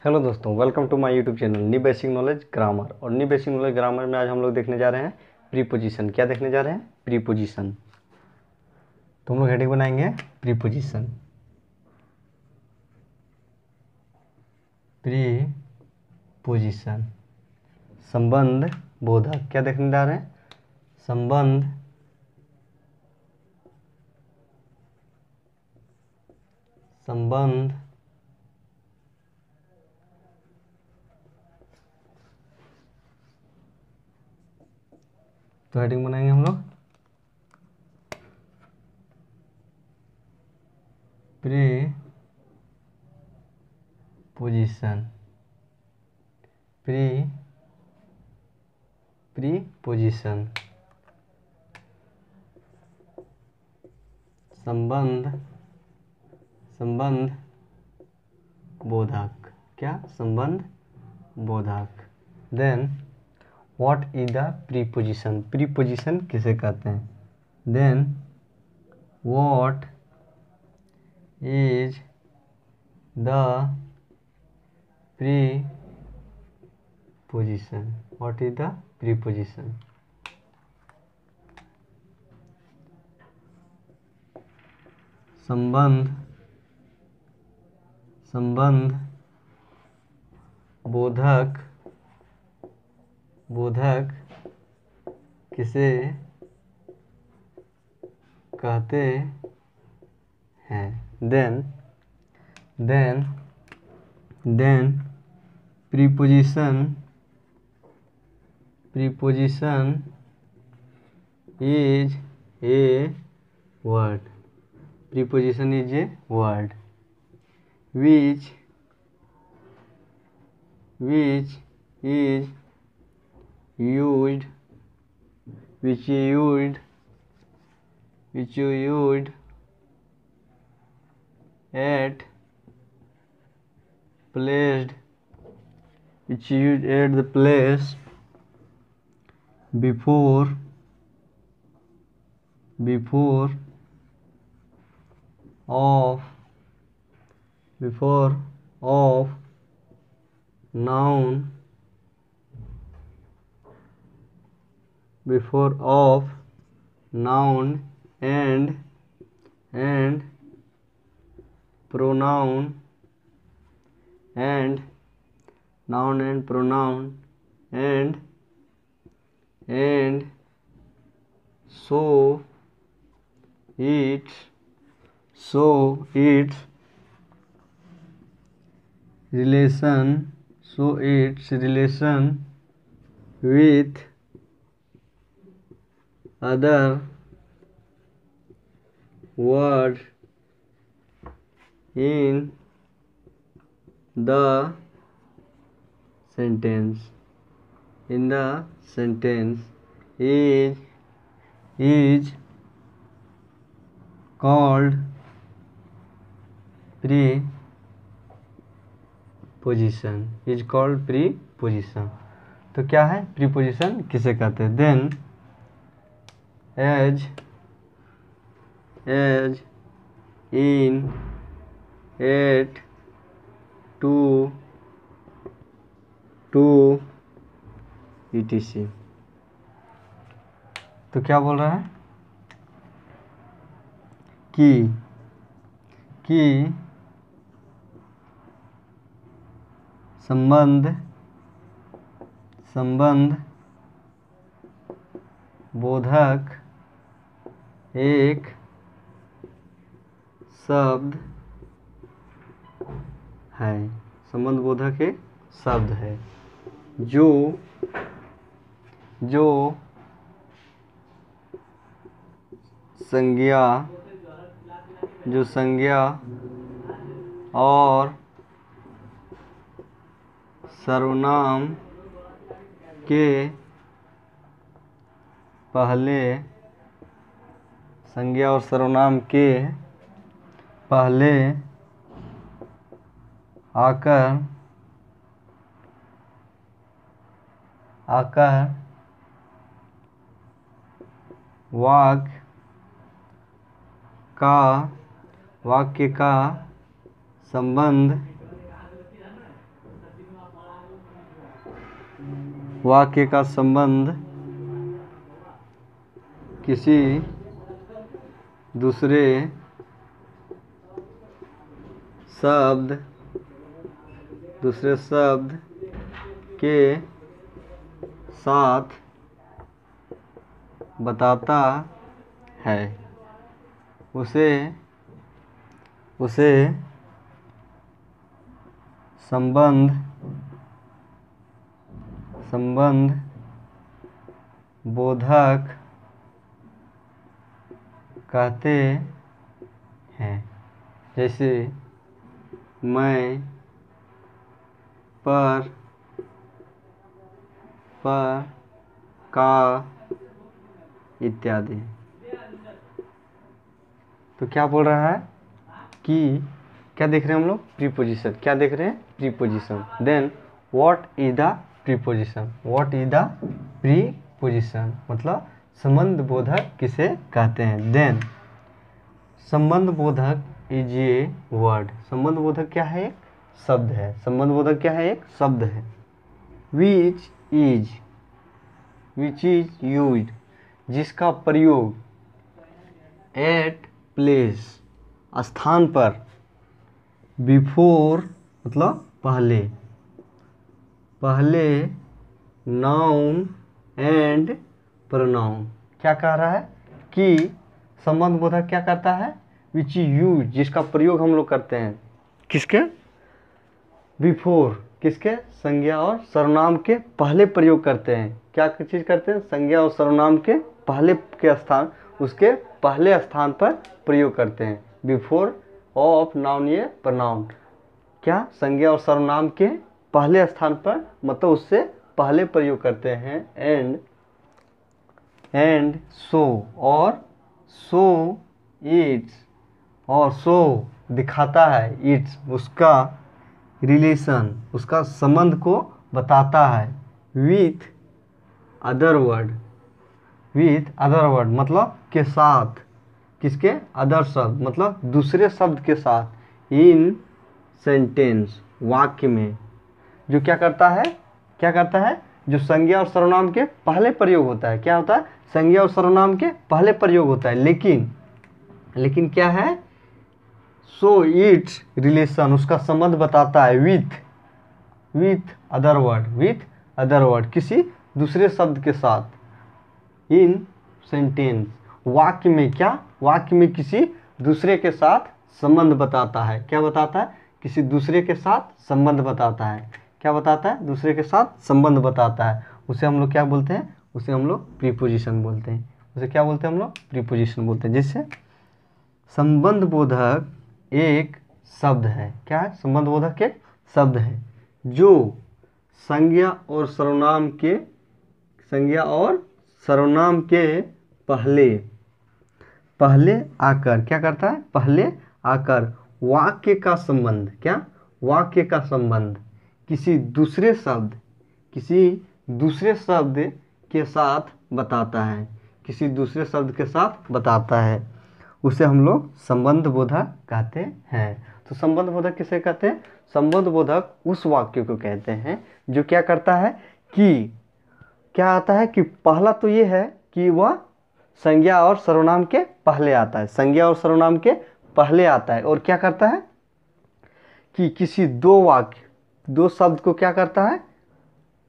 Hello दोस्तों, welcome to my YouTube channel new basic knowledge grammar. और new basic knowledge grammar में आज हम लोग देखने जा रहे हैं प्रीपोजिशन। क्या देखने जा रहे हैं? प्रीपोजिशन। तो हम लोग हेडिंग बनाएंगे प्रीपोजिशन। प्रीपोजिशन संबंध बोधक। क्या देखने जा रहे हैं? संबंध संबंध तो हेडिंग बनाएंगे हम लोग प्रीपोजिशन। प्रीपोजिशन संबंध बोधक। क्या? संबंध बोधक। Then what is the preposition? Preposition किसे कहते हैं? Then what is the preposition? What is the preposition? संबंध बोधक किसे कहते हैं? Then preposition is a word. Preposition is a word which is used at the place before of noun and pronoun and so its relation with other words in the sentence is called preposition. तो क्या है preposition? किसे कहते हैं? Then as in, at, to etc. तो क्या बोल रहा है कि संबंध बोधक एक शब्द है। संबंध बोधक एक शब्द है जो संज्ञा और सर्वनाम के पहले आकर वाक्य का संबंध वाक्य का संबंध किसी दूसरे शब्द के साथ बताता है, उसे संबंध बोधक कहते हैं। जैसे मैं, पर, का इत्यादि। तो क्या बोल रहा है कि क्या देख रहे हैं हम लोग? प्रीपोजिशन। क्या देख रहे हैं? Preposition. Then what is the preposition? What is the preposition मतलब संबंध बोधक किसे कहते हैं। देन संबंध बोधक इज ए वर्ड। संबंध बोधक क्या है? एक शब्द है। संबंध बोधक क्या है? एक शब्द है। विच इज यूज्ड, जिसका प्रयोग एट प्लेस, स्थान पर, बिफोर मतलब पहले, नाउन एंड प्रोनाउन। क्या कह रहा है कि संबंध बोधक क्या करता है? विच यूज, जिसका प्रयोग हम लोग करते हैं किसके? बिफोर, किसके? संज्ञा और सर्वनाम के पहले प्रयोग करते हैं। क्या चीज़ करते हैं? संज्ञा और सर्वनाम के पहले के स्थान, उसके पहले स्थान पर प्रयोग करते हैं। बिफोर ऑफ नाउन ये प्रोनाउन। क्या? संज्ञा और सर्वनाम के पहले स्थान पर मतलब उससे पहले प्रयोग करते हैं। एंड सो, और सो इट्स, और सो दिखाता है, इट्स उसका रिलेशन, उसका संबंध को बताता है। विथ अदर वर्ड मतलब के साथ। किसके? अदर शब्द मतलब दूसरे शब्द के साथ। इन सेंटेंस, वाक्य में। जो क्या करता है? जो संज्ञा और सर्वनाम के पहले प्रयोग होता है। क्या होता है? संज्ञा और सर्वनाम के पहले प्रयोग होता है। लेकिन क्या है? सो इट्स रिलेशन, उसका संबंध बताता है विथ अदर वर्ड, किसी दूसरे शब्द के साथ। इन सेंटेंस, वाक्य में। क्या? वाक्य में किसी दूसरे के साथ संबंध बताता है। क्या बताता है? किसी दूसरे के साथ संबंध बताता है। क्या बताता है? दूसरे के साथ संबंध बताता है। उसे हम लोग क्या बोलते हैं? उसे हम लोग प्रीपोजिशन बोलते हैं। उसे क्या बोलते हैं हम लोग? प्रीपोजिशन बोलते हैं। जैसे संबंध बोधक एक शब्द है। क्या है? संबंध बोधक एक शब्द है जो संज्ञा और सर्वनाम के पहले आकर क्या करता है? पहले आकर वाक्य का संबंध। क्या? वाक्य का संबंध किसी दूसरे शब्द के साथ बताता है। किसी दूसरे शब्द के साथ बताता है, उसे हम लोग संबंध बोधक कहते हैं। तो संबंध बोधक किसे कहते हैं? संबंध बोधक उस वाक्य को कहते हैं जो क्या करता है कि क्या आता है कि पहला तो ये है कि वह संज्ञा और सर्वनाम के पहले आता है। संज्ञा और सर्वनाम के पहले आता है और क्या करता है कि किसी दो शब्द को क्या करता है?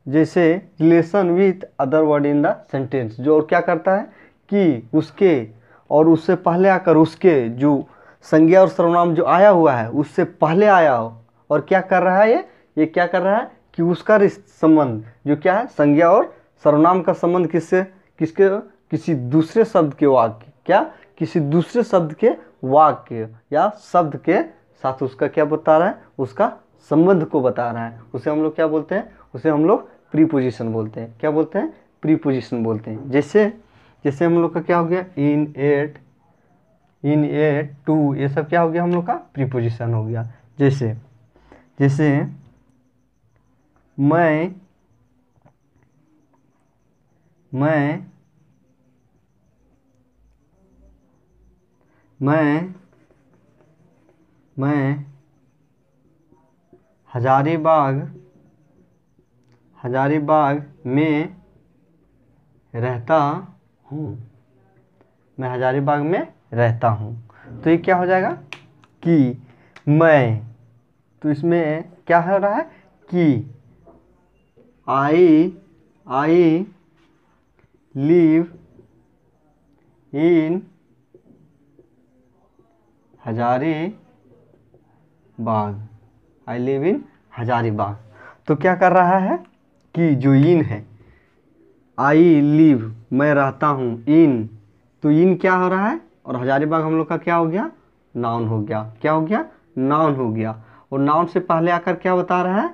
जैसे relation with other word in the sentence, जो और क्या करता है कि उसके और उससे पहले आकर उसके जो संज्ञा और सर्वनाम जो आया हुआ है उससे पहले आया हो। और क्या कर रहा है? ये क्या कर रहा है कि उसका संबंध जो क्या है? संज्ञा और सर्वनाम का संबंध किसी दूसरे शब्द के वाक्य। क्या? किसी दूसरे शब्द के वाक्य या शब्द के साथ उसका क्या बता रहा है? उसका संबंध को बता रहा है। उसे हम लोग क्या बोलते हैं? उसे हम लोग प्रीपोजिशन बोलते हैं। क्या बोलते हैं? प्रीपोजिशन बोलते हैं। जैसे हम लोग का क्या हो गया? इन एट टू, ये सब क्या हो गया? हम लोग का प्रीपोजिशन हो गया। जैसे मैं हजारीबाग हजारीबाग में रहता हूँ, मैं हजारीबाग में रहता हूँ। तो ये क्या हो जाएगा कि मैं, तो इसमें क्या हो रहा है कि I live in Hazaribagh, I live in Hazaribagh. तो क्या कर रहा है कि जो इन है, आई लिव मैं रहता हूँ, इन, तो इन क्या हो रहा है, और हजारीबाग हम लोग का क्या हो गया, नाउन हो गया। क्या हो गया, नाउन हो गया। और नाउन से पहले आकर क्या बता रहा है,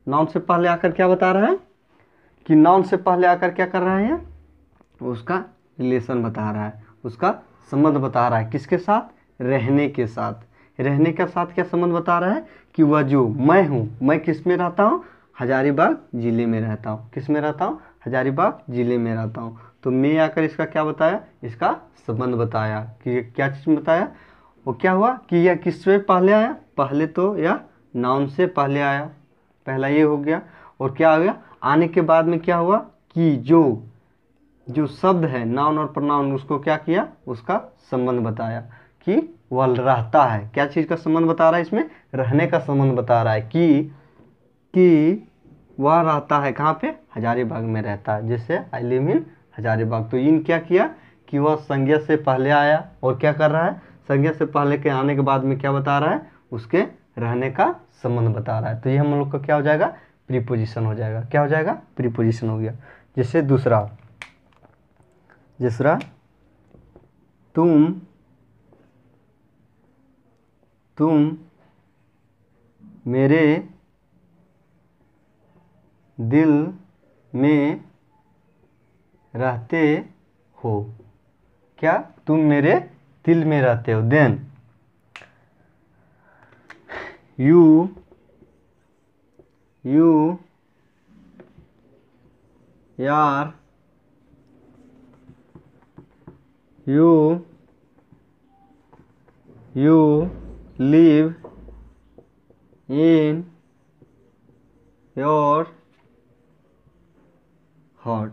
नाउन से पहले आकर क्या बता रहा है कि नाउन से पहले आकर क्या कर रहा है, उसका रिलेशन बता रहा है, उसका संबंध बता रहा है। किसके साथ, रहने के साथ। रहने के साथ क्या संबंध बता रहा है कि वह जो मैं हूँ, मैं किस में रहता हूँ, हजारीबाग जिले में रहता हूँ। किस में रहता हूँ, हजारीबाग जिले में रहता हूँ। तो मैं आकर इसका क्या बताया, इसका संबंध बताया कि क्या चीज़ में बताया। वो क्या हुआ कि यह किस से पहले आया, पहले तो यह नाउन से पहले आया, पहला ये हो गया। और क्या आ गया, आने के बाद में क्या हुआ कि जो शब्द है नाउन और प्रोनाउन, उसको क्या किया, उसका संबंध बताया कि वह रहता है। क्या चीज़ का संबंध बता रहा है इसमें, रहने का संबंध बता रहा है कि वह रहता है कहाँ पे, हजारीबाग में रहता है। जैसे आई लिव इन हजारीबाग। तो इन क्या किया कि वह संज्ञा से पहले आया, और क्या कर रहा है, संज्ञा से पहले के आने के बाद में क्या बता रहा है, उसके रहने का संबंध बता रहा है। तो ये हम लोग का क्या हो जाएगा, प्रीपोजिशन हो जाएगा। क्या हो जाएगा, प्रीपोजिशन हो गया। जैसे दूसरा तुम मेरे दिल में रहते हो। क्या, तुम मेरे दिल में रहते हो। देन यू यार you live in your heart,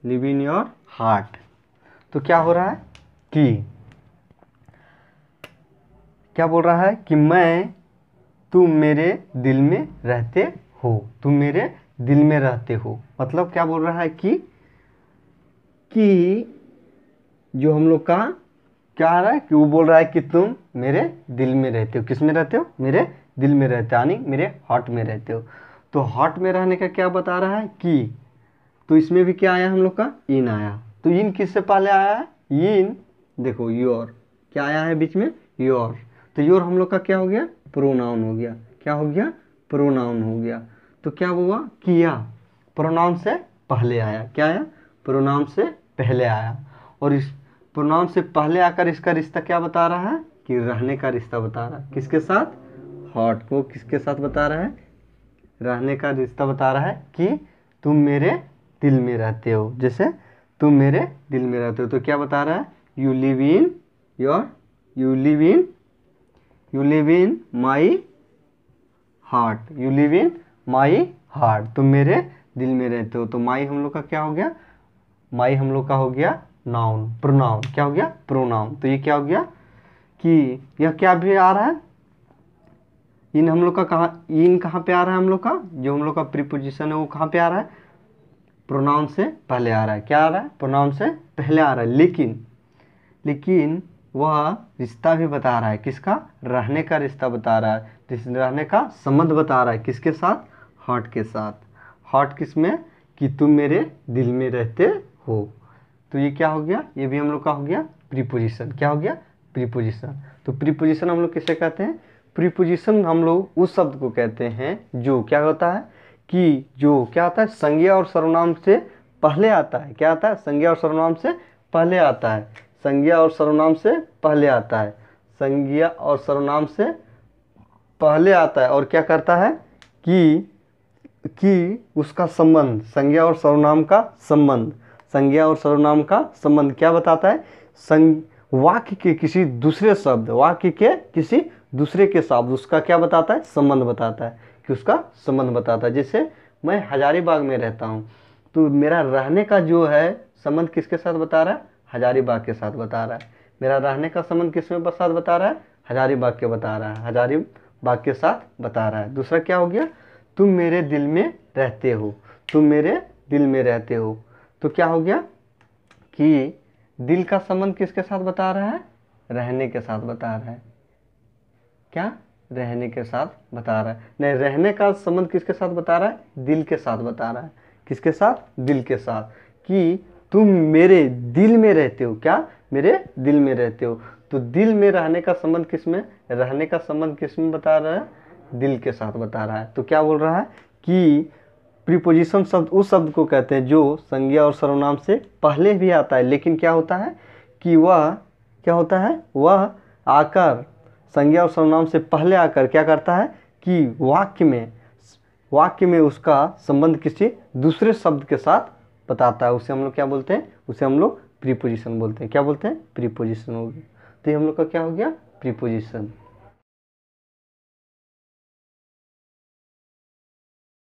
live in your heart। तो क्या हो रहा है कि क्या बोल रहा है कि तुम मेरे दिल में रहते हो, तुम मेरे दिल में रहते हो। मतलब क्या बोल रहा है कि जो हम लोग का क्या आ रहा है कि वो बोल रहा है कि तुम मेरे दिल में रहते हो। किस में रहते हो, मेरे दिल में रहते हो, यानी मेरे हार्ट में रहते हो। तो हार्ट में रहने का क्या बता रहा है कि, तो इसमें भी क्या आया हम लोग का, इन आया। तो इन किससे पहले आया है, इन, देखो योर, क्या आया है बीच में, योर। तो योर हम लोग का क्या हो गया, प्रोनाउन हो गया। क्या हो गया, प्रोनाउन हो गया। तो क्या हुआ, किया, प्रोनाउन से पहले आया। क्या आया, प्रोनाउन से पहले आया। और इस प्रोनाउन से पहले आकर इसका रिश्ता क्या बता रहा है कि रहने का रिश्ता बता रहा है। किसके साथ, हार्ट को किसके साथ बता रहा है, रहने का रिश्ता बता रहा है कि तुम मेरे दिल में रहते हो। जैसे तुम मेरे दिल में रहते हो, तो क्या बता रहा है, you live in my heart, you live in my heart. तुम मेरे दिल में रहते हो। तो माई हम लोग का क्या हो गया, माई हम लोग का हो गया नाउन, प्रोनाउन। क्या हो गया, प्रोनाउन। तो ये क्या हो गया कि यह क्या भी आ रहा है, इन हम लोग का कहाँ पे आ रहा है, हम लोग का जो हम लोग का प्रीपोजिशन है वो कहाँ पे आ रहा है, प्रोनाउन से पहले आ रहा है। क्या आ रहा है, प्रोनाउन से पहले आ रहा है। लेकिन वह रिश्ता भी बता रहा है, किसका, रहने का रिश्ता बता रहा है, रहने का संबंध बता रहा है। किसके साथ, हार्ट के साथ। हार्ट किस में, कि तुम मेरे दिल में रहते हो। तो ये क्या हो गया, ये भी हम लोग का हो गया प्रीपोजिशन। क्या हो गया, प्रीपोजिशन। तो प्रीपोजिशन हम लोग किसे कहते हैं, प्रीपोजिशन हम लोग उस शब्द को कहते हैं जो क्या होता है कि जो क्या आता है, संज्ञा और सर्वनाम से पहले आता है। क्या आता है, संज्ञा और सर्वनाम से पहले आता है। संज्ञा और सर्वनाम से पहले आता है, संज्ञा और सर्वनाम से पहले आता है। और क्या करता है कि उसका संबंध, संज्ञा और सर्वनाम का संबंध, संज्ञा और सर्वनाम का संबंध क्या बताता है, वाक्य के किसी दूसरे शब्द, वाक्य के किसी दूसरे के शब्द, उसका क्या बताता है, संबंध बताता है, कि उसका संबंध बताता है। जैसे मैं हजारीबाग में रहता हूँ। तो मेरा रहने का जो है संबंध किसके साथ बता रहा है? हजारीबाग के साथ बता रहा है। मेरा रहने का संबंध किसमें साथ बता रहा है? हजारीबाग के बता रहा है, हजारीबाग के साथ बता रहा है। दूसरा क्या हो गया? तुम मेरे दिल में रहते हो, तुम मेरे दिल में रहते हो। तो क्या हो गया कि दिल का संबंध किसके साथ बता रहा है? रहने के साथ बता रहा है। क्या? रहने के साथ बता रहा है। नहीं, रहने का संबंध किसके साथ बता रहा है? दिल के साथ बता रहा है। किसके साथ? दिल के साथ। कि तुम मेरे दिल में रहते हो। क्या? मेरे दिल में रहते हो। तो दिल में रहने का संबंध किसमें? रहने का संबंध किसमें बता रहा है? दिल के साथ बता रहा है। तो क्या बोल रहा है कि प्रीपोजिशन शब्द उस शब्द को कहते हैं जो संज्ञा और सर्वनाम से पहले भी आता है, लेकिन क्या होता है कि वह क्या होता है? वह आकर संज्ञा और सर्वनाम से पहले आकर क्या करता है कि वाक्य में उसका संबंध किसी दूसरे शब्द के साथ बताता है। उसे हम लोग क्या बोलते हैं? उसे हम लोग प्रीपोजिशन बोलते हैं। क्या बोलते हैं? प्रीपोजिशन हो गया। तो ये हम लोग का क्या हो गया? प्रीपोजिशन।